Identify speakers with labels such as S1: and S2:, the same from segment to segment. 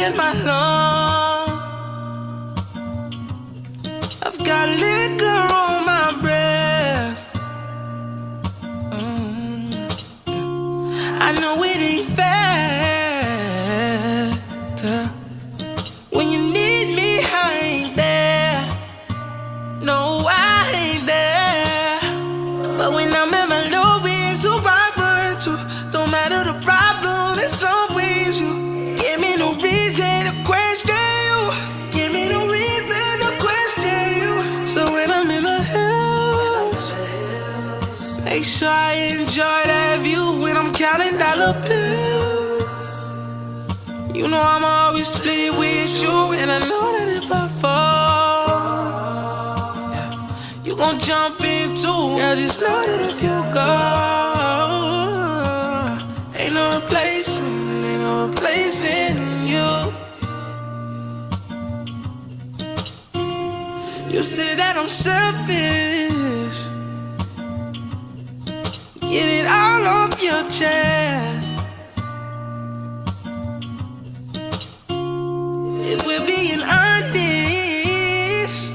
S1: in my lungs. I've got liquor on my breath. I know it ain't fair, girl. When you need me, I ain't there. No, I ain't there. But when I'm at my lowest, who I run to? Don't matter the problem, it's always you. Give me no reason to question you. Give me no reason to question you. So when I'm in the hills, make sure I enjoy that view. When I'm counting dollar bills, you know I'ma always split it with you. And I know that if I fall, you gon' jump in too. Girl, just know that if you go, ain't no replacing you. You say that I'm selfish. Get it all off your chest. If we're being honest,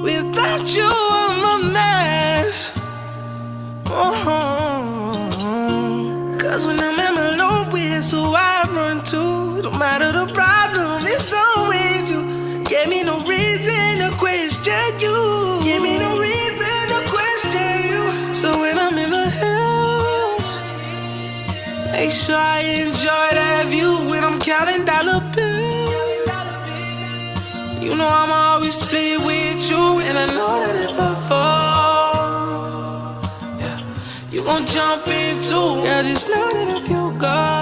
S1: without you I'm a mess. Cause when I'm at my lowest, who I run to? Don't matter the problem, it's always you. Give me no reason to question you. Give me no reason to question you. So when I'm in the hills, make sure I enjoy that view. When I'm counting dollar bills, you know I'ma always split it with you. And I know that if I fall, you gon' jump in too. Yeah, just know that if you go,